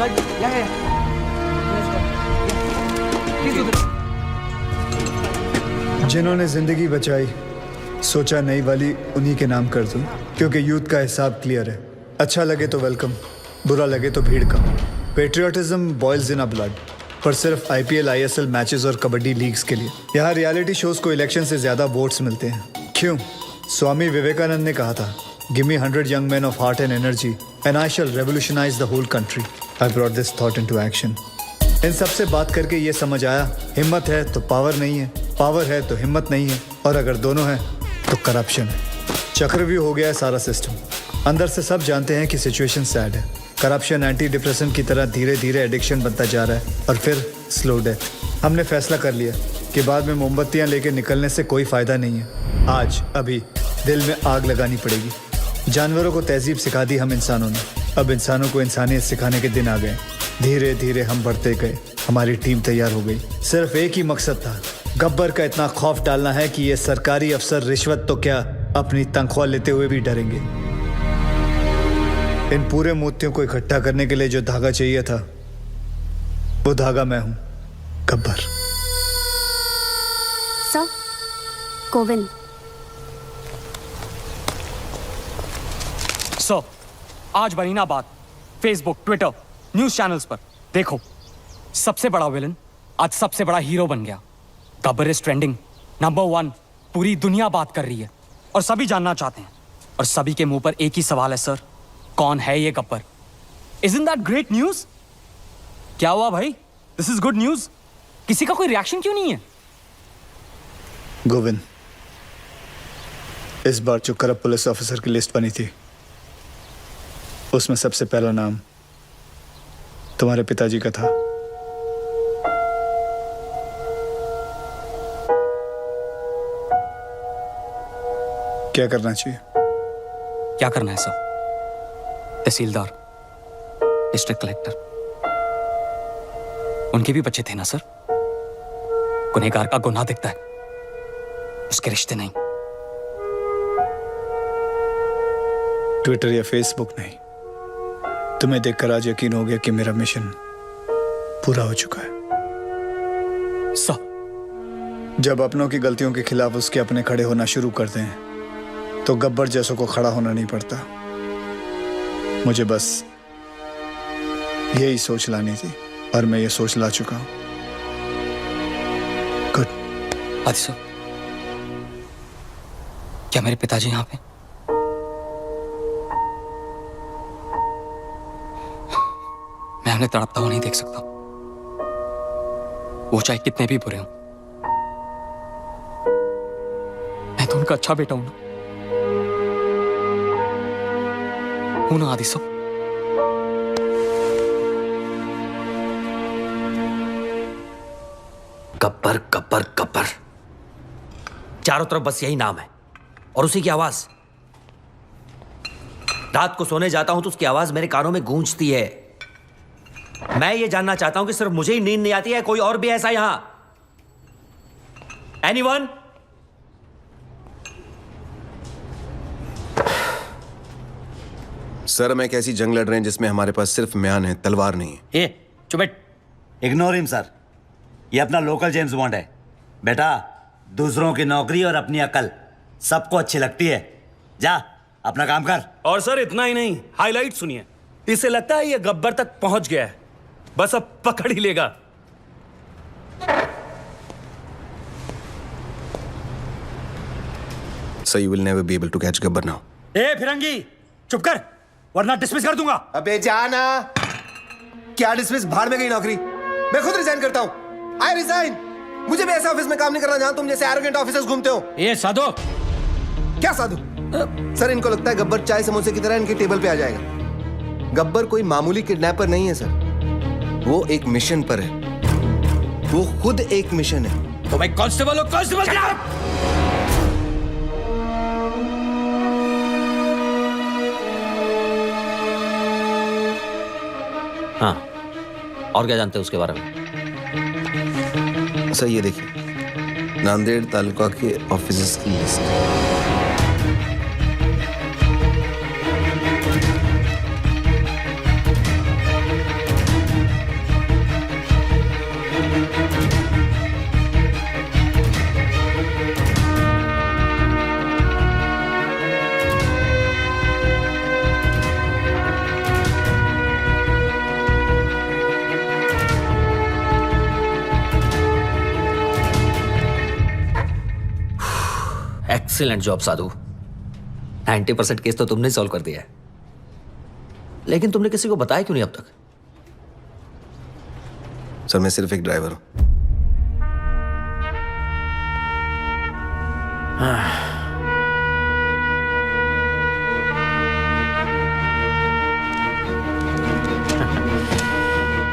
inside. Yeah. Let's go. Yeah. Please do this. जिन्होंने जिंदगी बचाई, सोचा नई वाली उन्हीं के नाम कर दूं, क्योंकि यूथ का हिसाब क्लियर है। अच्छा लगे तो वेलकम, बुरा लगे तो भीड़ का। Patriotism boils in a blood, पर सिर्फ IPL ISL मैचेस और कबड्डी लीग्स के लिए। यहाँ रियलिटी शोज को इलेक्शन से ज्यादा वोट्स मिलते हैं। क्यों? स्वामी विवेकानंद ने कहा था, give me 100 young men of heart and energy and I shall revolutionize the whole country. I brought this thought into action. इन सबसे बात करके ये समझ आया, हिम्मत है तो पावर नहीं है, पावर है तो हिम्मत नहीं है, और अगर दोनों है तो करप्शन है। चक्रव्यूह हो गया है सारा सिस्टम। अंदर से सब जानते हैं कि सिचुएशन सैड है। करप्शन एंटी डिप्रेसेंट की तरह धीरे धीरे एडिक्शन बनता जा रहा है और फिर स्लो डेथ। हमने फैसला कर लिया कि बाद में मोमबत्तियां लेके निकलने से कोई फायदा नहीं है। आज अभी दिल में आग लगानी पड़ेगी। जानवरों को तहजीब सिखा दी हम इंसानों ने, अब इंसानों को इंसानियत सिखाने के दिन आ गए। धीरे धीरे हम बढ़ते गए, हमारी टीम तैयार हो गई। सिर्फ एक ही मकसद था, गब्बर का इतना खौफ डालना है कि ये सरकारी अफसर रिश्वत तो क्या अपनी तनख्वाह लेते हुए भी डरेंगे। इन पूरे मोतियों को इकट्ठा करने के लिए जो धागा चाहिए था, वो धागा मैं हूं, गब्बर। सर, कोविन। सर, आज बनी ना बात फेसबुक, ट्विटर, न्यूज चैनल्स पर। देखो, सबसे बड़ा विलन आज सबसे बड़ा हीरो बन गया। Gabbar is trending, number 1। पूरी दुनिया बात कर रही है और सभी जानना चाहते हैं, और सभी के मुंह पर एक ही सवाल है, सर, कौन है ये Gabbar? Isn't that great news? क्या हुआ भाई? This is good news. किसी का कोई रिएक्शन क्यों नहीं है? गोविंद, इस बार जो करप्ट पुलिस ऑफिसर की लिस्ट बनी थी, उसमें सबसे पहला नाम तुम्हारे पिताजी का था। क्या करना चाहिए? क्या करना है सर? तहसीलदार, डिस्ट्रिक्ट कलेक्टर, उनके भी बच्चे थे ना सर। गुनहगार का गुनाह दिखता है, उसके रिश्ते नहीं। ट्विटर या फेसबुक नहीं, तुम्हें देखकर आज यकीन हो गया कि मेरा मिशन पूरा हो चुका है। सर, जब अपनों की गलतियों के खिलाफ उसके अपने खड़े होना शुरू करते हैं, तो गब्बर जैसों को खड़ा होना नहीं पड़ता। मुझे बस यही सोच लानी थी, और मैं ये सोच ला चुका हूं। गुड। आदि सर, क्या मेरे पिताजी यहां पे? मैं उन्हें तड़पता हुआ नहीं देख सकता, वो चाहे कितने भी बुरे हों। मैं तो उनका अच्छा बेटा हूं ना, आदि सर। गब्बर गब्बर गब्बर, चारों तरफ बस यही नाम है और उसी की आवाज। रात को सोने जाता हूं तो उसकी आवाज मेरे कानों में गूंजती है। मैं ये जानना चाहता हूं कि सिर्फ मुझे ही नींद नहीं आती है, कोई और भी ऐसा यहां? एनीवन? सर, हम एक ऐसी जंग लड़ रहे हैं जिसमें हमारे पास सिर्फ म्यान है, तलवार नहीं है। ए, चुप बैठ। इग्नोर हिम सर, ये अपना लोकल जेम्स बॉन्ड है। बेटा, दूसरों की नौकरी और अपनी अकल सबको अच्छी लगती है। जा अपना काम कर। और सर इतना ही नहीं, हाईलाइट सुनिए। इसे लगता है ये गब्बर तक पहुंच गया है, बस अब पकड़ ही लेगा। Sir, you will never be able to catch Gabbar now. ए फिरंगी, चुप कर वरना डिसमिस कर दूंगा। अबे जाना। क्या डिसमिस? भाड़ में गई नौकरी। मैं खुद रिजाइन करता हूं। I resign. मुझे भी ऐसे ऑफिस में काम नहीं करना जहां तुम जैसे एरोगेंट ऑफिसर्स घूमते हो। ये साधु। क्या साधु? सर, इनको लगता है गब्बर चाय समोसे की तरह इनके टेबल पे आ जाएगा। गब्बर कोई मामूली किडनैपर नहीं है सर, वो एक मिशन पर है। वो खुद एक मिशन है। तो मैं कांस्टेबल हूं, कांस्टेबल क्या? हाँ, और क्या जानते हैं उसके बारे में? सर, ये देखिए, नांदेड़ तालुका के ऑफिसर्स की लिस्ट। एक्सीलेंट जॉब साधु। 90% केस तो तुमने सॉल्व कर दिया है, लेकिन तुमने किसी को बताया क्यों नहीं अब तक? सर मैं सिर्फ एक ड्राइवर हूं।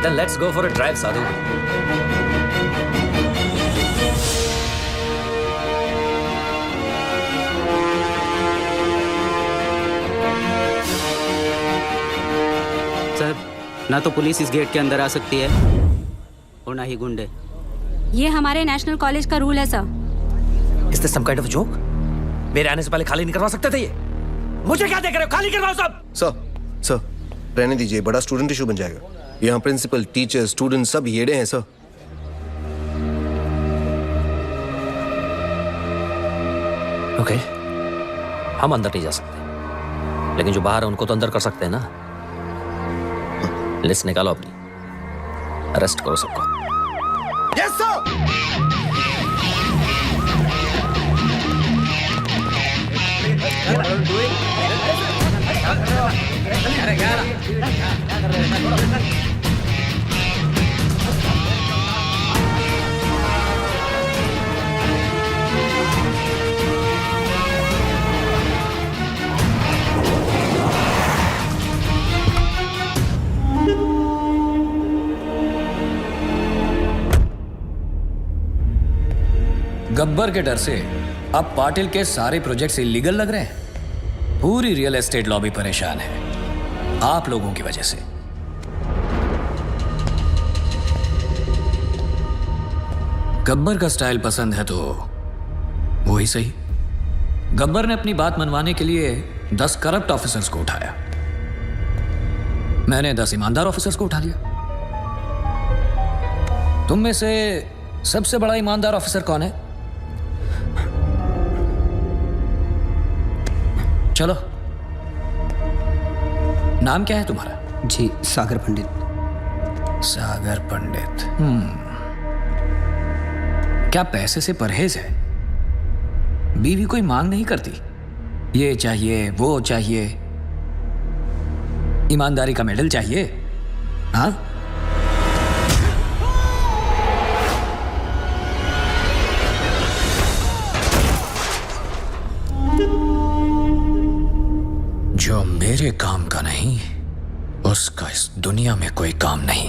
Then let's go for a drive, Sadhu. Sir, ना तो पुलिस इस गेट के अंदर आ सकती है और ना ही गुंडे। ये हमारे नेशनल कॉलेज का रूल है sir. Is this some kind of joke? मेरे आने से पहले खाली नहीं करवा सकते थे ये? मुझे क्या देख रहे हो? खाली करवाओ सब। सर रहने दीजिए, बड़ा स्टूडेंट इशू बन जाएगा। यहाँ प्रिंसिपल, टीचर, स्टूडेंट सब येड़े हैं सर। ओके, हम अंदर नहीं जा सकते, लेकिन जो बाहर है उनको तो अंदर कर सकते हैं ना। लिस्ट निकालो अपनी, अरेस्ट करो सबको। Yes sir. गब्बर के डर से अब पाटिल के सारे प्रोजेक्ट्स इलीगल लग रहे हैं। पूरी रियल एस्टेट लॉबी परेशान है आप लोगों की वजह से। गब्बर का स्टाइल पसंद है तो वो ही सही। गब्बर ने अपनी बात मनवाने के लिए 10 करप्ट ऑफिसर्स को उठाया, मैंने 10 ईमानदार ऑफिसर्स को उठा लिया। तुम में से सबसे बड़ा ईमानदार ऑफिसर कौन है? चलो, नाम क्या है तुम्हारा? जी, सागर पंडित। सागर पंडित। क्या पैसे से परहेज है? बीवी कोई मांग नहीं करती, ये चाहिए वो चाहिए, ईमानदारी का मेडल चाहिए? हाँ, जो मेरे काम का नहीं उसका इस दुनिया में कोई काम नहीं।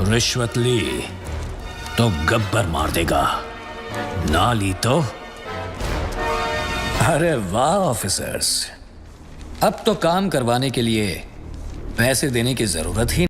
रिश्वत ली तो गब्बर मार देगा, ना ली तो। अरे वाह ऑफिसर्स, अब तो काम करवाने के लिए पैसे देने की जरूरत ही